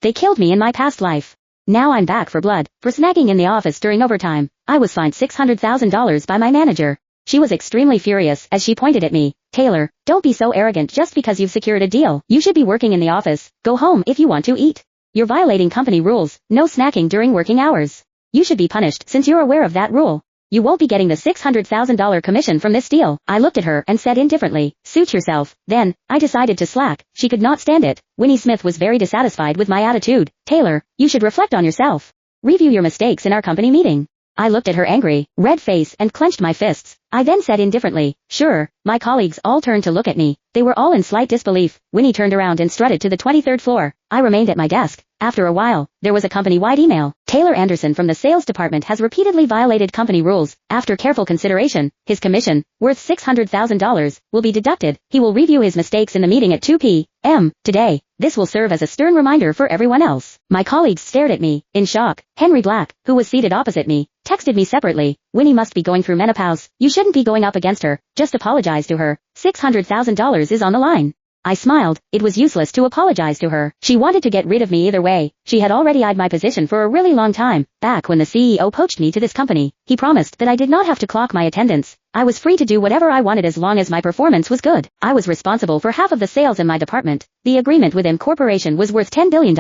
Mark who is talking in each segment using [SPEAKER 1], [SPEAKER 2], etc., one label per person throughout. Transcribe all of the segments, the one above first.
[SPEAKER 1] They killed me in my past life. Now I'm back for blood, for snagging in the office during overtime. I was fined $600,000 by my manager. She was extremely furious as she pointed at me. Taylor, don't be so arrogant just because you've secured a deal. You should be working in the office. Go home if you want to eat. You're violating company rules. No snacking during working hours. You should be punished since you're aware of that rule. You won't be getting the $600,000 commission from this deal. I looked at her and said indifferently, suit yourself. Then, I decided to slack. She could not stand it. Winnie Smith was very dissatisfied with my attitude. Taylor, you should reflect on yourself. Review your mistakes in our company meeting. I looked at her angry, red face and clenched my fists. I then said indifferently, sure. My colleagues all turned to look at me. They were all in slight disbelief. Winnie turned around and strutted to the 23rd floor. I remained at my desk. After a while, there was a company-wide email. Taylor Anderson from the sales department has repeatedly violated company rules. After careful consideration, his commission, worth $600,000, will be deducted. He will review his mistakes in the meeting at 2 p.m. today. This will serve as a stern reminder for everyone else. My colleagues stared at me, in shock. Henry Black, who was seated opposite me, texted me separately. Winnie must be going through menopause. You shouldn't be going up against her. Just apologize to her. $600,000 is on the line. I smiled. It was useless to apologize to her. She wanted to get rid of me either way. She had already eyed my position for a really long time. Back when the CEO poached me to this company, he promised that I did not have to clock my attendance. I was free to do whatever I wanted as long as my performance was good. I was responsible for half of the sales in my department. The agreement with M Corporation was worth $10 billion.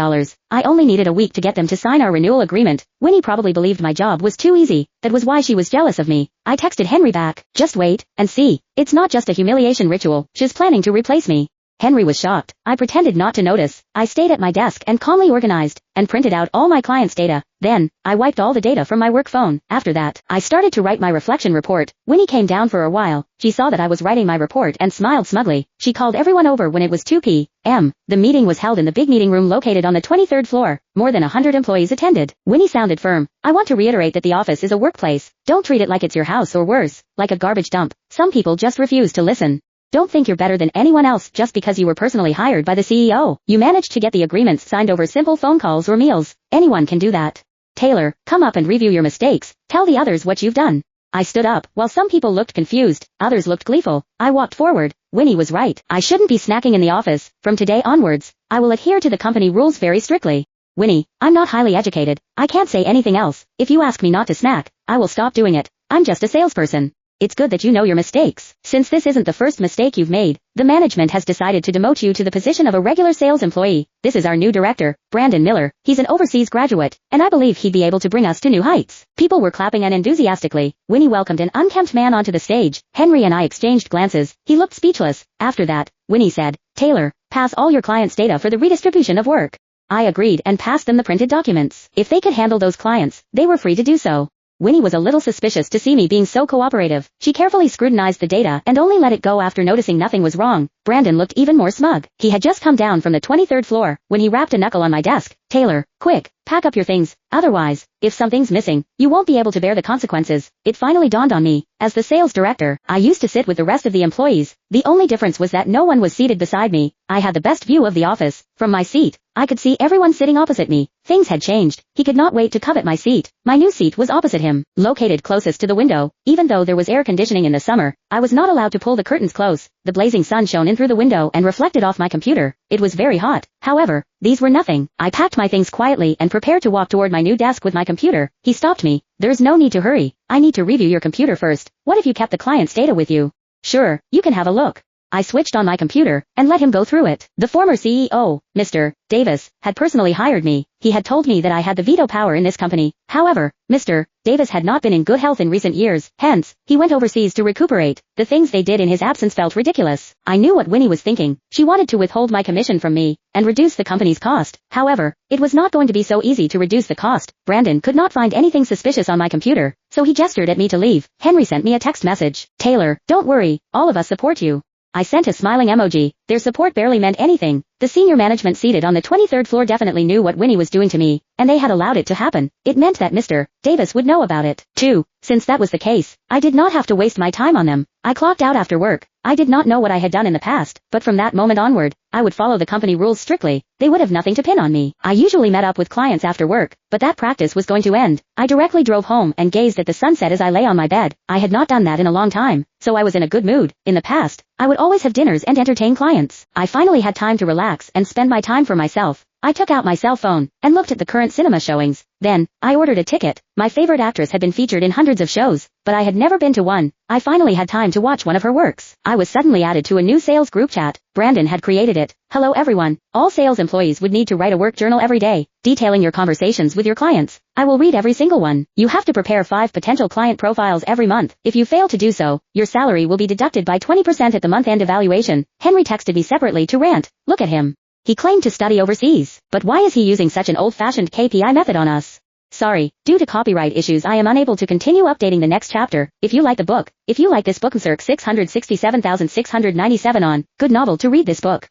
[SPEAKER 1] I only needed a week to get them to sign our renewal agreement. Winnie probably believed my job was too easy. That was why she was jealous of me. I texted Henry back. Just wait and see. It's not just a humiliation ritual. She's planning to replace me. Henry was shocked. I pretended not to notice. I stayed at my desk and calmly organized, and printed out all my clients' data. Then, I wiped all the data from my work phone. After that, I started to write my reflection report. Winnie came down for a while. She saw that I was writing my report and smiled smugly. She called everyone over when it was 2 p.m. The meeting was held in the big meeting room located on the 23rd floor. More than 100 employees attended. Winnie sounded firm. I want to reiterate that the office is a workplace. Don't treat it like it's your house or worse, like a garbage dump. Some people just refuse to listen. Don't think you're better than anyone else just because you were personally hired by the CEO. You managed to get the agreements signed over simple phone calls or meals. Anyone can do that. Taylor, come up and review your mistakes. Tell the others what you've done. I stood up. While some people looked confused, others looked gleeful. I walked forward. Winnie was right. I shouldn't be snacking in the office. From today onwards, I will adhere to the company rules very strictly. Winnie, I'm not highly educated. I can't say anything else. If you ask me not to snack, I will stop doing it. I'm just a salesperson. It's good that you know your mistakes. Since this isn't the first mistake you've made, the management has decided to demote you to the position of a regular sales employee. This is our new director, Brandon Miller. He's an overseas graduate, and I believe he'd be able to bring us to new heights. People were clapping and enthusiastically. Winnie welcomed an unkempt man onto the stage. Henry and I exchanged glances. He looked speechless. After that, Winnie said, Taylor, pass all your clients' data for the redistribution of work. I agreed and passed them the printed documents. If they could handle those clients, they were free to do so. Winnie was a little suspicious to see me being so cooperative. She carefully scrutinized the data and only let it go after noticing nothing was wrong. Brandon looked even more smug. He had just come down from the 23rd floor when he rapped a knuckle on my desk. Taylor, quick, pack up your things. Otherwise, if something's missing, you won't be able to bear the consequences. It finally dawned on me. As the sales director, I used to sit with the rest of the employees. The only difference was that no one was seated beside me. I had the best view of the office. From my seat, I could see everyone sitting opposite me. Things had changed. He could not wait to covet my seat. My new seat was opposite him, located closest to the window. Even though there was air conditioning in the summer, I was not allowed to pull the curtains close. The blazing sun shone in through the window and reflected off my computer. It was very hot. However, these were nothing. I packed my things quietly and prepared to walk toward my new desk with my computer. He stopped me. There's no need to hurry. I need to review your computer first. What if you kept the client's data with you? Sure, you can have a look. I switched on my computer and let him go through it. The former CEO, Mr. Davis, had personally hired me. He had told me that I had the veto power in this company. However, Mr. Davis had not been in good health in recent years. Hence, he went overseas to recuperate. The things they did in his absence felt ridiculous. I knew what Winnie was thinking. She wanted to withhold my commission from me and reduce the company's cost. However, it was not going to be so easy to reduce the cost. Brandon could not find anything suspicious on my computer, so he gestured at me to leave. Henry sent me a text message. Taylor, don't worry. All of us support you. I sent a smiling emoji. Their support barely meant anything. The senior management seated on the 23rd floor definitely knew what Winnie was doing to me, and they had allowed it to happen. It meant that Mr. Davis would know about it, too. Since that was the case, I did not have to waste my time on them. I clocked out after work. I did not know what I had done in the past, but from that moment onward, I would follow the company rules strictly. They would have nothing to pin on me. I usually met up with clients after work, but that practice was going to end. I directly drove home and gazed at the sunset as I lay on my bed. I had not done that in a long time, so I was in a good mood. In the past, I would always have dinners and entertain clients. I finally had time to relax and spend my time for myself. I took out my cell phone and looked at the current cinema showings. Then, I ordered a ticket. My favorite actress had been featured in hundreds of shows, but I had never been to one. I finally had time to watch one of her works. I was suddenly added to a new sales group chat. Brandon had created it. Hello everyone. All sales employees would need to write a work journal every day, detailing your conversations with your clients. I will read every single one. You have to prepare 5 potential client profiles every month. If you fail to do so, your salary will be deducted by 20% at the month-end evaluation. Henry texted me separately to rant. Look at him. He claimed to study overseas, but why is he using such an old-fashioned KPI method on us? Sorry, due to copyright issues I am unable to continue updating the next chapter. If you like the book, if you like this book, exert 667,697 on, good novel to read this book.